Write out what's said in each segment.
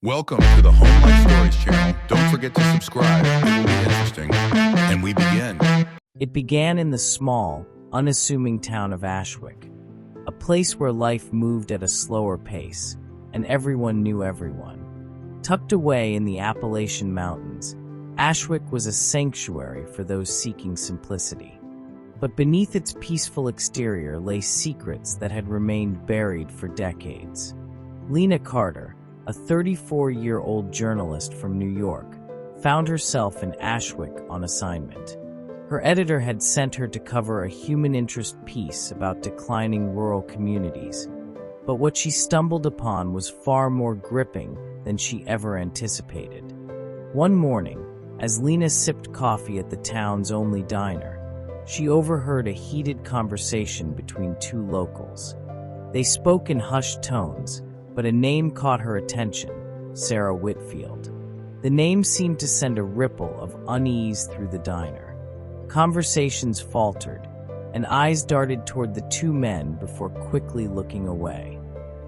Welcome to the Home Life Stories channel. Don't forget to subscribe. It will be interesting. And we begin. It began in the small, unassuming town of Ashwick, a place where life moved at a slower pace, and everyone knew everyone. Tucked away in the Appalachian Mountains, Ashwick was a sanctuary for those seeking simplicity. But beneath its peaceful exterior lay secrets that had remained buried for decades. Lena Carter, a 34-year-old journalist from New York, found herself in Ashwick on assignment. Her editor had sent her to cover a human interest piece about declining rural communities, but what she stumbled upon was far more gripping than she ever anticipated. One morning, as Lena sipped coffee at the town's only diner, she overheard a heated conversation between two locals. They spoke in hushed tones, but a name caught her attention: Sarah Whitfield. The name seemed to send a ripple of unease through the diner. Conversations faltered, and eyes darted toward the two men before quickly looking away.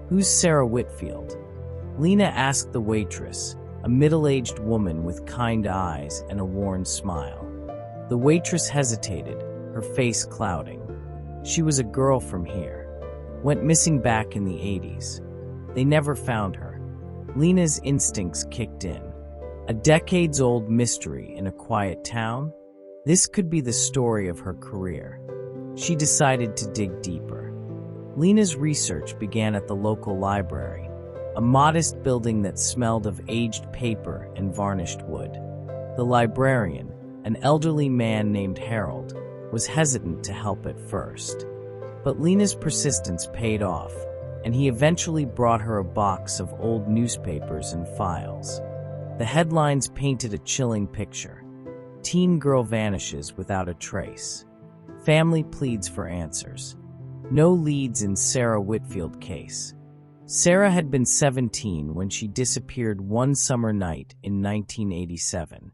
"Who's Sarah Whitfield?" Lena asked the waitress, a middle-aged woman with kind eyes and a worn smile. The waitress hesitated, her face clouding. She was a girl from here. Went missing back in the 80s. They never found her. Lena's instincts kicked in. A decades-old mystery in a quiet town? This could be the story of her career. She decided to dig deeper. Lena's research began at the local library, a modest building that smelled of aged paper and varnished wood. The librarian, an elderly man named Harold, was hesitant to help at first. But Lena's persistence paid off, and he eventually brought her a box of old newspapers and files. The headlines painted a chilling picture. Teen girl vanishes without a trace. Family pleads for answers. No leads in Sarah Whitfield case. Sarah had been 17 when she disappeared one summer night in 1987.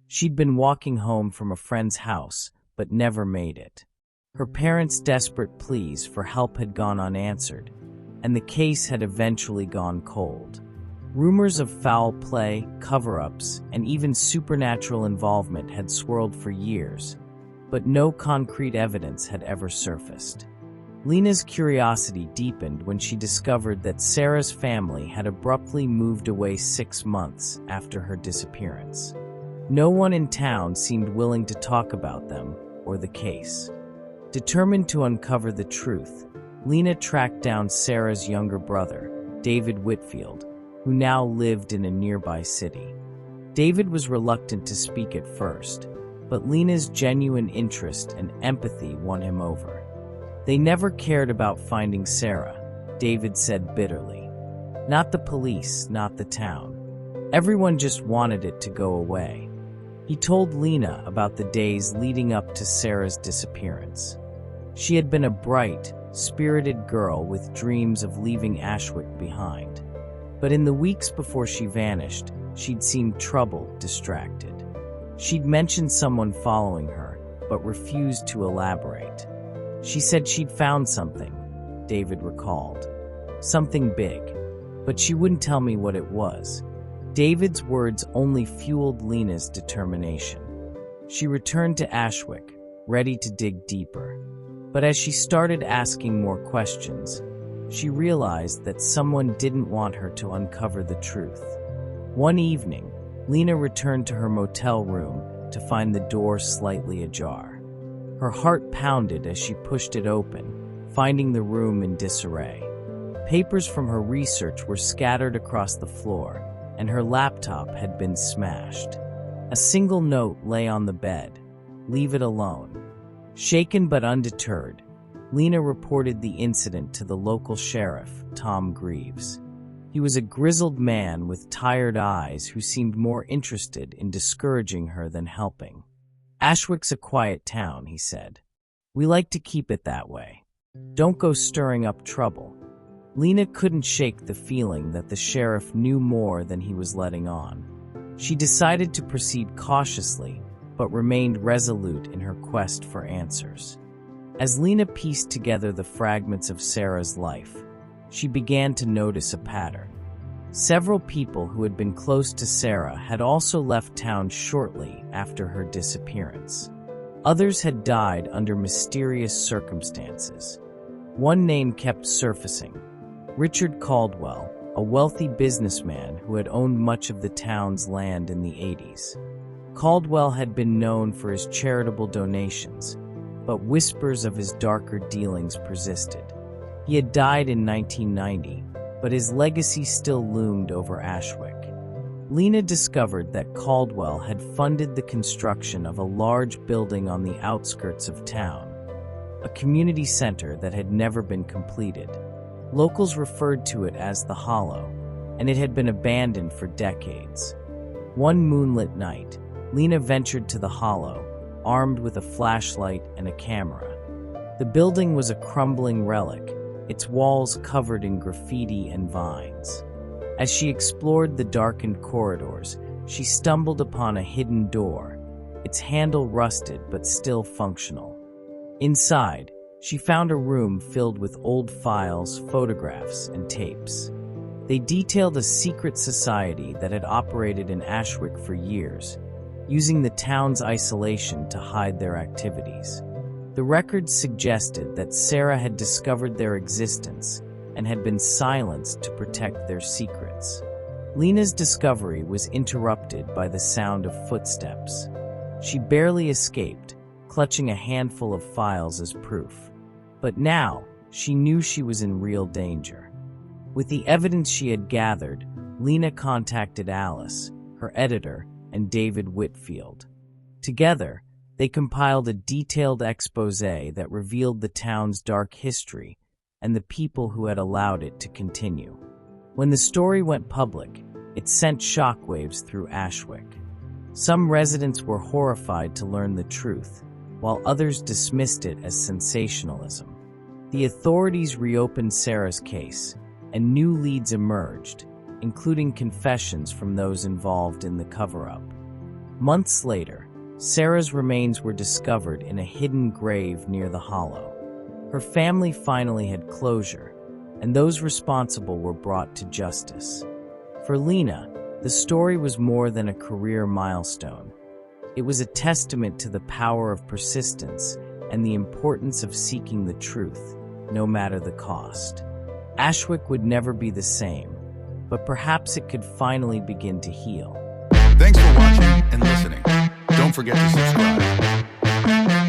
She'd been walking home from a friend's house, but never made it. Her parents' desperate pleas for help had gone unanswered, and the case had eventually gone cold. Rumors of foul play, cover-ups, and even supernatural involvement had swirled for years, but no concrete evidence had ever surfaced. Lena's curiosity deepened when she discovered that Sarah's family had abruptly moved away 6 months after her disappearance. No one in town seemed willing to talk about them or the case. Determined to uncover the truth, Lena tracked down Sarah's younger brother, David Whitfield, who now lived in a nearby city. David was reluctant to speak at first, but Lena's genuine interest and empathy won him over. "They never cared about finding Sarah," David said bitterly. "Not the police, not the town. Everyone just wanted it to go away." He told Lena about the days leading up to Sarah's disappearance. She had been a bright, spirited girl with dreams of leaving Ashwick behind. But in the weeks before she vanished, she'd seemed troubled, distracted. She'd mentioned someone following her, but refused to elaborate. She said she'd found something, David recalled. Something big, but she wouldn't tell me what it was. David's words only fueled Lena's determination. She returned to Ashwick, ready to dig deeper. But as she started asking more questions, she realized that someone didn't want her to uncover the truth. One evening, Lena returned to her motel room to find the door slightly ajar. Her heart pounded as she pushed it open, finding the room in disarray. Papers from her research were scattered across the floor, and her laptop had been smashed. A single note lay on the bed: "Leave it alone." Shaken but undeterred, Lena reported the incident to the local sheriff, Tom Greaves. He was a grizzled man with tired eyes who seemed more interested in discouraging her than helping. "Ashwick's a quiet town," he said. "We like to keep it that way. Don't go stirring up trouble." Lena couldn't shake the feeling that the sheriff knew more than he was letting on. She decided to proceed cautiously, but remained resolute in her quest for answers. As Lena pieced together the fragments of Sarah's life, she began to notice a pattern. Several people who had been close to Sarah had also left town shortly after her disappearance. Others had died under mysterious circumstances. One name kept surfacing: Richard Caldwell, a wealthy businessman who had owned much of the town's land in the 80s. Caldwell had been known for his charitable donations, but whispers of his darker dealings persisted. He had died in 1990, but his legacy still loomed over Ashwick. Lena discovered that Caldwell had funded the construction of a large building on the outskirts of town, a community center that had never been completed. Locals referred to it as the Hollow, and it had been abandoned for decades. One moonlit night, Lena ventured to the Hollow, armed with a flashlight and a camera. The building was a crumbling relic, its walls covered in graffiti and vines. As she explored the darkened corridors, she stumbled upon a hidden door, its handle rusted but still functional. Inside, she found a room filled with old files, photographs, and tapes. They detailed a secret society that had operated in Ashwick for years, using the town's isolation to hide their activities. The records suggested that Sarah had discovered their existence and had been silenced to protect their secrets. Lena's discovery was interrupted by the sound of footsteps. She barely escaped, clutching a handful of files as proof. But now, she knew she was in real danger. With the evidence she had gathered, Lena contacted Alice, her editor, and David Whitfield. Together, they compiled a detailed expose that revealed the town's dark history and the people who had allowed it to continue. When the story went public, it sent shockwaves through Ashwick. Some residents were horrified to learn the truth, while others dismissed it as sensationalism. The authorities reopened Sarah's case, and new leads emerged, including confessions from those involved in the cover-up. Months later, Sarah's remains were discovered in a hidden grave near the Hollow. Her family finally had closure, and those responsible were brought to justice. For Lena, the story was more than a career milestone. It was a testament to the power of persistence and the importance of seeking the truth, no matter the cost. Ashwick would never be the same, but perhaps it could finally begin to heal. Thanks for watching and listening. Don't forget to subscribe.